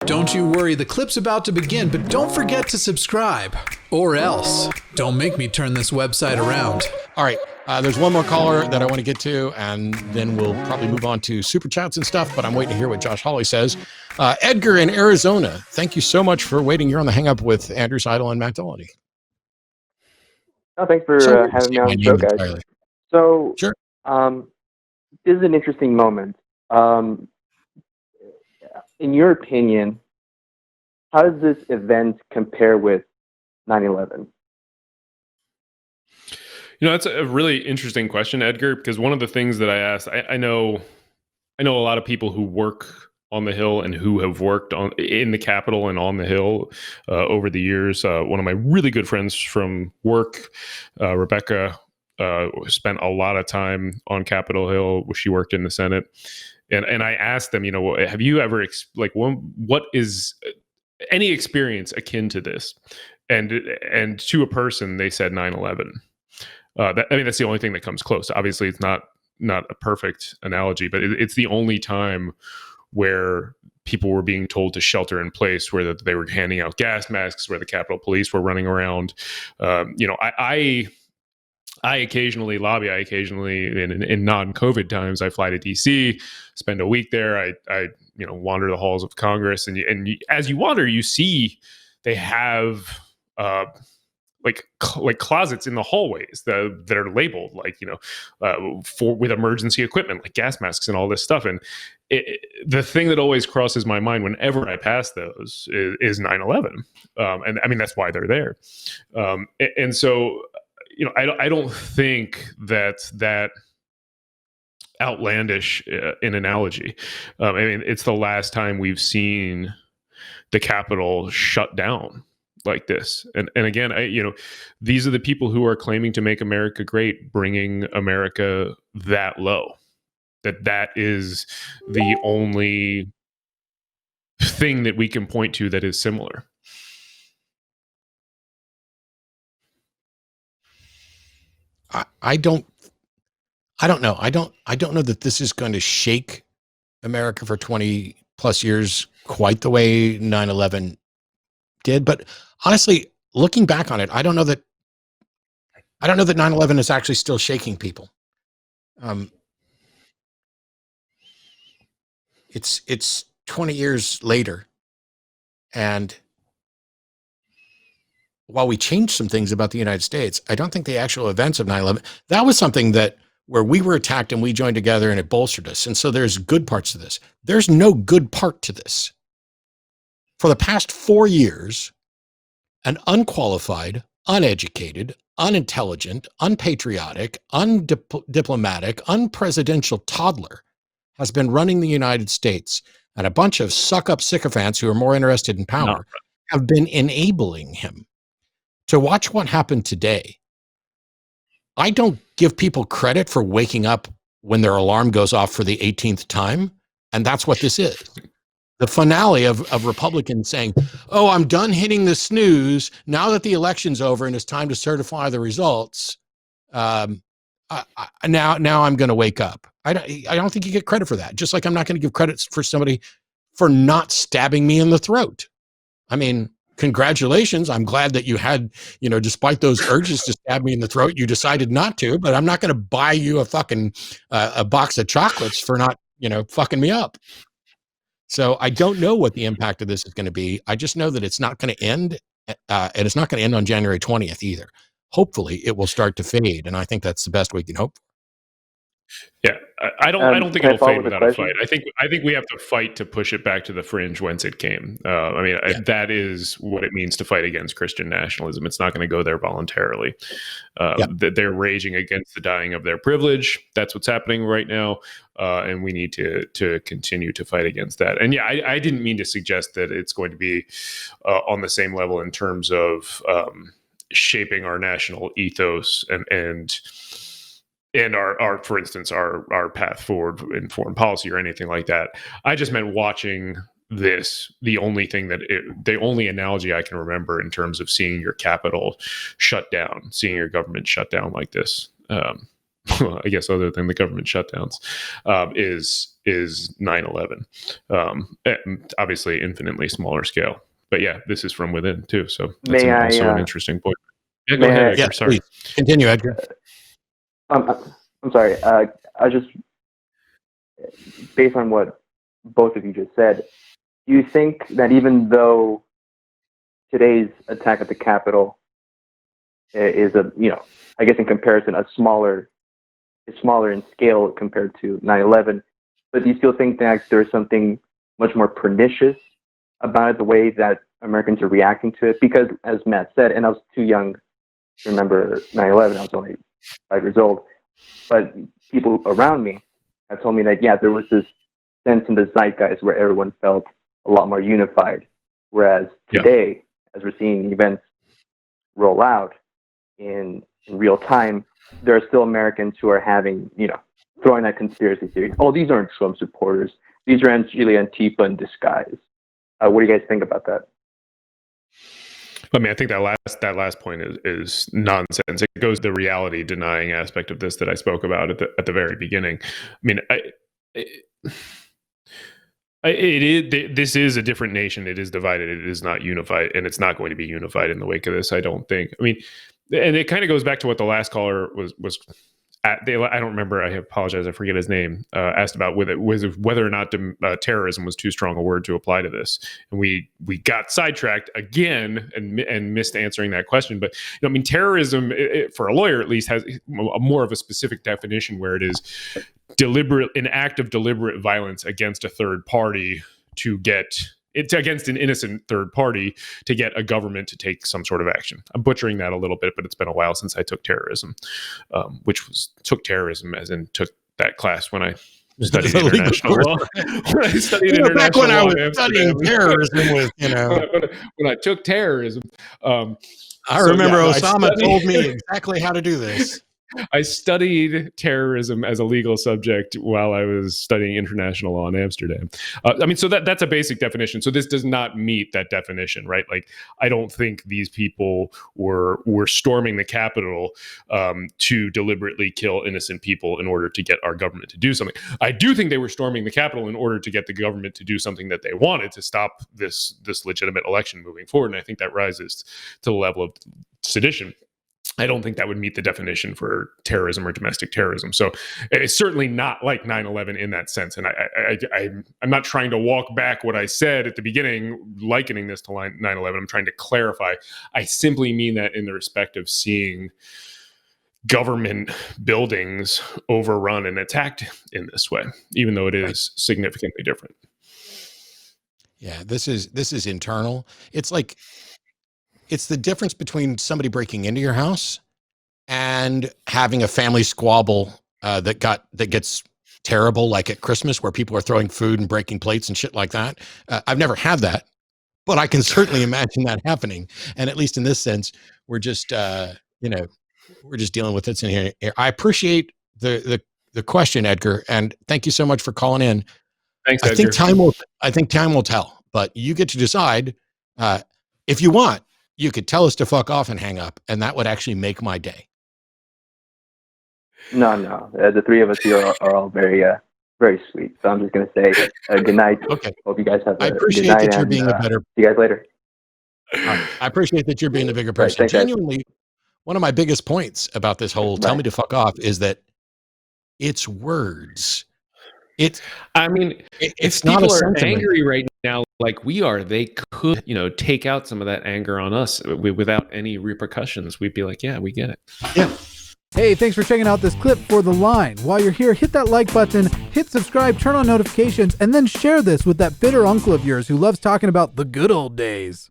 Don't you worry, the clip's about to begin, but don't forget to subscribe. Or else, don't make me turn this website around. All right, there's one more caller that I want to get to, and then we'll probably move on to super chats and stuff, but I'm waiting to hear what Josh Hawley says. Edgar in Arizona, thank you so much for waiting. You're on the Hang Up with Andrew Seidel and Matt Dillahunty. Oh, thanks for having me on the show, guys. Entirely. So, Sure. This is an interesting moment. In your opinion, how does this event compare with 9/11? You know, that's a really interesting question, Edgar, because one of the things that I asked, I know a lot of people who work on the Hill and who have worked in the Capitol and on the Hill over the years. One of my really good friends from work, Rebecca, spent a lot of time on Capitol Hill. She worked in the Senate. And I asked them, you know, have you ever, what is any experience akin to this? And to a person, they said 9/11. That's the only thing that comes close. Obviously, it's not a perfect analogy, but it's the only time where people were being told to shelter in place, where they were handing out gas masks, where the Capitol Police were running around. I occasionally lobby. I occasionally, in non-COVID times, I fly to DC, spend a week there. I wander the halls of Congress, and as you wander, you see they have like closets in the hallways that are labeled with emergency equipment, like gas masks and all this stuff. And the thing that always crosses my mind whenever I pass those is 9/11, and I mean that's why they're there. And so. I don't think that outlandish an analogy. It's the last time we've seen the Capitol shut down like this. And again, these are the people who are claiming to make America great, bringing America that low. That is the only thing that we can point to that is similar. I don't know. I don't know that this is going to shake America for 20 plus years quite the way 9/11 did. But honestly, looking back on it, I don't know that 9/11 is actually still shaking people. It's 20 years later, and while we changed some things about the United States, I don't think the actual events of 9/11, that was something where we were attacked and we joined together and it bolstered us. And so there's good parts to this. There's no good part to this. For the past 4 years, an unqualified, uneducated, unintelligent, unpatriotic, undiplomatic, unpresidential toddler has been running the United States, and a bunch of suck-up sycophants who are more interested in power have been enabling him. To watch what happened today, I don't give people credit for waking up when their alarm goes off for the 18th time, and that's what this is. The finale of Republicans saying, oh, I'm done hitting the snooze. Now that the election's over and it's time to certify the results, now I'm going to wake up. I don't think you get credit for that. Just like I'm not going to give credit for somebody for not stabbing me in the throat. I mean, congratulations. I'm glad that you had, despite those urges to stab me in the throat, you decided not to, but I'm not going to buy you a fucking a box of chocolates for not, fucking me up. So I don't know what the impact of this is going to be. I just know that it's not going to end, and it's not going to end on January 20th either. Hopefully it will start to fade, and I think that's the best we can hope for. Yeah, I don't think it'll fade without a fight. I think we have to fight to push it back to the fringe whence it came. That is what it means to fight against Christian nationalism. It's not going to go there voluntarily. They're raging against the dying of their privilege. That's what's happening right now, and we need to continue to fight against that. And yeah, I didn't mean to suggest that it's going to be on the same level in terms of shaping our national ethos and our, for instance, our path forward in foreign policy or anything like that. I just meant watching this. The only analogy I can remember in terms of seeing your capital shut down, seeing your government shut down like this. I guess other than the government shutdowns, is 9/11. Obviously, infinitely smaller scale, but yeah, this is from within too. So that's also an interesting point. Yeah, go ahead, Edgar. Sorry. Please. Continue, Edgar. I'm sorry. I was just based on what both of you just said. Do you think that even though today's attack at the Capitol is I guess in comparison, it's smaller in scale compared to 9/11, but do you still think that there's something much more pernicious about the way that Americans are reacting to it? Because as Matt said, and I was too young to remember 9/11, I was only 5 years old, but people around me have told me that, yeah, there was this sense in the zeitgeist where everyone felt a lot more unified, whereas today, as we're seeing events roll out in real time, there are still Americans who are having, throwing that conspiracy theory. Oh, these aren't Trump supporters. These are really Antifa in disguise. What do you guys think about that? I mean, I think that last point is nonsense. It goes to the reality denying aspect of this that I spoke about at the very beginning. I mean, this is a different nation. It is divided. It is not unified, and it's not going to be unified in the wake of this, I don't think. I mean, and it kind of goes back to what the last caller was at. I don't remember. I apologize. I forget his name. Asked about whether or not terrorism was too strong a word to apply to this, and we got sidetracked again and missed answering that question. But I mean, terrorism, for a lawyer at least, has more of a specific definition where it is an act of deliberate violence against a third party against an innocent third party to get a government to take some sort of action. I'm butchering that a little bit, but it's been a while since I took terrorism, took terrorism as in took that class when I studied international law. When I studied international back when law, I was studying terrorism with, when I took terrorism. I remember Osama told me exactly how to do this. I studied terrorism as a legal subject while I was studying international law in Amsterdam. I mean, so that's a basic definition. So this does not meet that definition, right? Like, I don't think these people were storming the Capitol to deliberately kill innocent people in order to get our government to do something. I do think they were storming the Capitol in order to get the government to do something that they wanted to stop this legitimate election moving forward. And I think that rises to the level of sedition. I don't think that would meet the definition for terrorism or domestic terrorism. So it's certainly not like 9/11 in that sense. And I'm not trying to walk back what I said at the beginning, likening this to 9/11. I'm trying to clarify. I simply mean that in the respect of seeing government buildings overrun and attacked in this way, even though it is significantly different. Yeah, this is internal. It's the difference between somebody breaking into your house and having a family squabble that gets terrible, like at Christmas, where people are throwing food and breaking plates and shit like that. I've never had that, but I can certainly imagine that happening. And at least in this sense, we're just we're just dealing with it in here. I appreciate the question, Edgar, and thank you so much for calling in. Thanks, Edgar. I think time will tell, but you get to decide. If you want, you could tell us to fuck off and hang up, and that would actually make my day. No. The three of us here are all very, very sweet. So I'm just going to say good night. Okay. Hope you guys have I appreciate good night that you're being a better. See you guys later. I appreciate that you're being the bigger person. Right, Genuinely, one of my biggest points about this whole "tell me to fuck off" is that it's words. It's if not people a are sentiment. angry right now like we are, they could, take out some of that anger on us without any repercussions. We'd be like, yeah, we get it. Yeah. Hey, thanks for checking out this clip for The Line. While you're here, hit that like button, hit subscribe, turn on notifications, and then share this with that bitter uncle of yours who loves talking about the good old days.